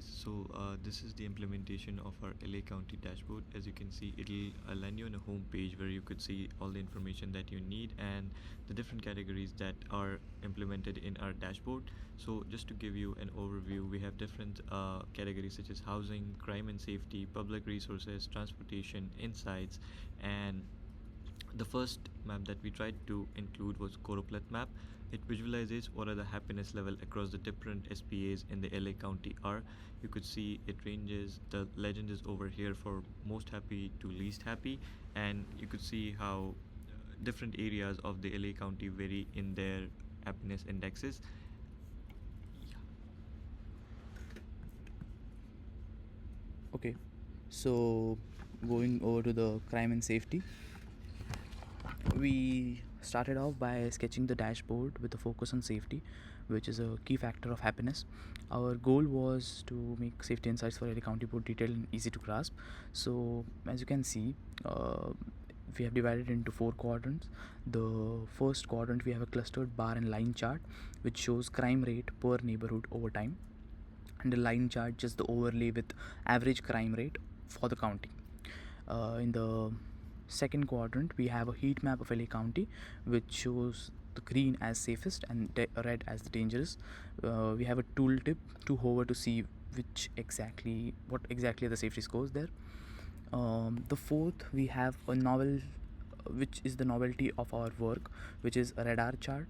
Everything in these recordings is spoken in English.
guys. This is the implementation of our LA County dashboard. As you can see, it'll land you on a home page where you could see all the information that you need and the different categories that are implemented in our dashboard. So just to give you an overview, we have different categories such as housing, crime and safety, public resources, transportation, insights, and the first map that we tried to include was Choroplet map. It visualizes what are the happiness level across the different SPAs in the LA County are. You could see it ranges, the legend is over here for most happy to least happy, and you could see how different areas of the LA County vary in their happiness indexes. Okay, so going over to the crime and safety, we started off by sketching the dashboard with a focus on safety, which is a key factor of happiness. Our goal was to make safety insights for every county board detailed and easy to grasp. So as you can see, we have divided into 4 quadrants. The first quadrant, we have a clustered bar and line chart which shows crime rate per neighborhood over time, and the line chart just the overlay with average crime rate for the county. In the second quadrant, we have a heat map of LA County which shows the green as safest and red as the dangerous. We have a tooltip to hover to see what exactly are the safety scores there. The fourth, we have a novel, which is the novelty of our work, which is a radar chart.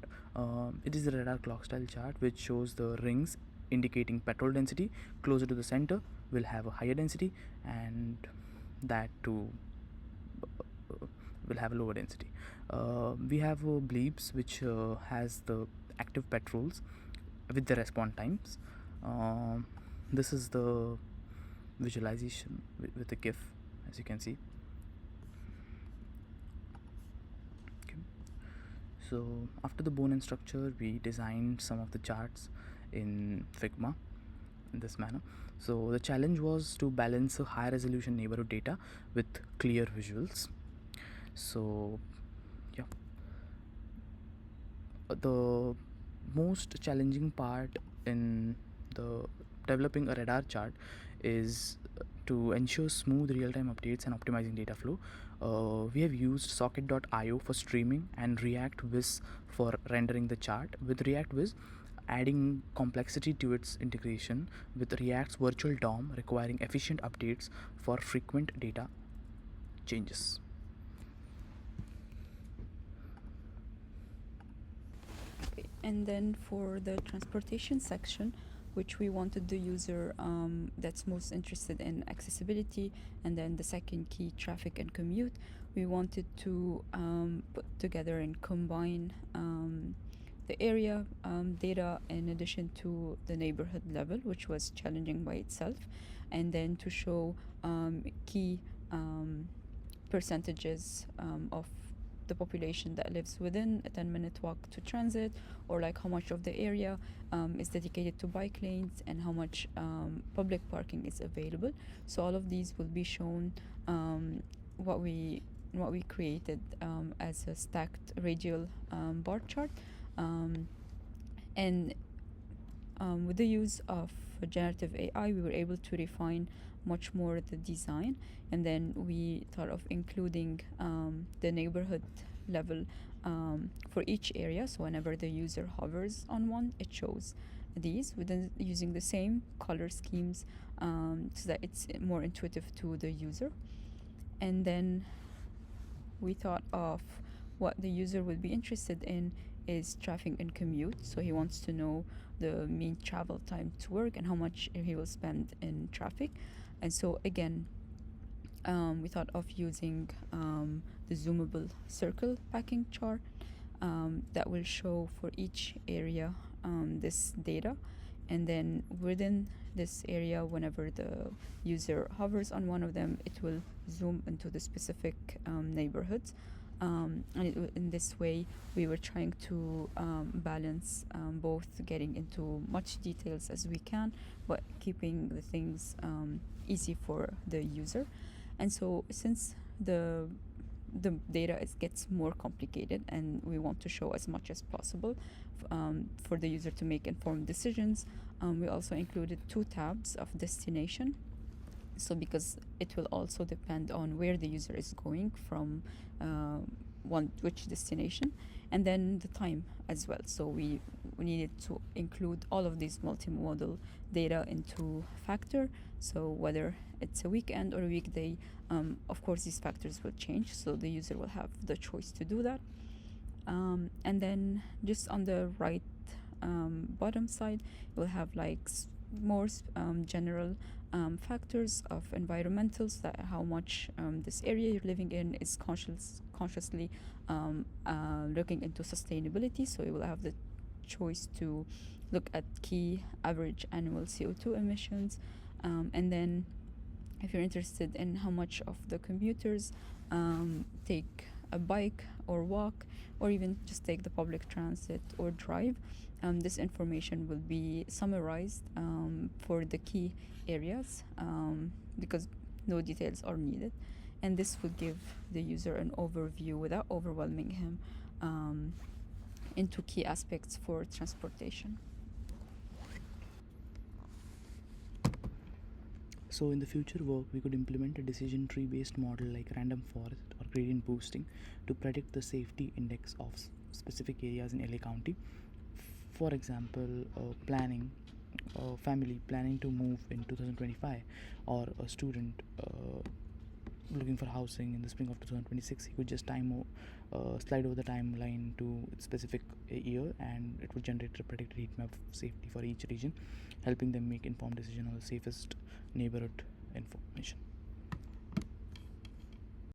It is a radar clock style chart which shows the rings indicating petrol density. Closer to the center will have a higher density, and that too will have a lower density. We have bleeps which has the active patrols with the response times. This is the visualization with the GIF, as you can see. Okay. So after the bone and structure, we designed some of the charts in Figma in this manner. So the challenge was to balance a high resolution neighborhood data with clear visuals. So yeah, the most challenging part in the developing a radar chart is to ensure smooth real-time updates and optimizing data flow. We have used socket.io for streaming and React.Viz for rendering the chart, with React.Viz adding complexity to its integration with React's virtual DOM requiring efficient updates for frequent data changes. And then for the transportation section, which we wanted the user that's most interested in accessibility, and then the second key, traffic and commute, we wanted to put together and combine the area data in addition to the neighborhood level, which was challenging by itself, and then to show key percentages of the population that lives within a 10-minute walk to transit, or like how much of the area is dedicated to bike lanes and how much public parking is available. So all of these will be shown what we created as a stacked radial bar chart, and with the use of generative AI, we were able to refine much more the design, and then we thought of including the neighborhood level for each area. So whenever the user hovers on one, it shows these within using the same color schemes so that it's more intuitive to the user. And then we thought of what the user would be interested in is traffic and commute. So he wants to know the mean travel time to work and how much he will spend in traffic. And so again, we thought of using the zoomable circle packing chart that will show for each area this data. And then within this area, whenever the user hovers on one of them, it will zoom into the specific neighborhoods. And in this way, we were trying to balance both getting into much details as we can, but keeping the things easy for the user. And so since the the data gets more complicated, and we want to show as much as possible for the user to make informed decisions. We also included 2 tabs of destination. So because it will also depend on where the user is going from, which destination, and then the time as well. So we needed to include all of these multimodal data into factor. So whether it's a weekend or a weekday, of course these factors will change, so the user will have the choice to do that. And then just on the right bottom side, we'll have like more general factors of environmentals, that how much this area you're living in is consciously looking into sustainability. So you will have the choice to look at key average annual CO2 emissions, and then if you're interested in how much of the commuters take a bike or walk, or even just take the public transit or drive, this information will be summarized for the key areas, because no details are needed, and this will give the user an overview without overwhelming him into key aspects for transportation. So in the future work, we could implement a decision tree based model like random forest or gradient boosting to predict the safety index of specific areas in LA County. For example, family planning to move in 2025, or a student looking for housing in the spring of 2026, he could just slide over the timeline to its specific year, and it would generate a predicted heat map of safety for each region, helping them make informed decision on the safest neighborhood information.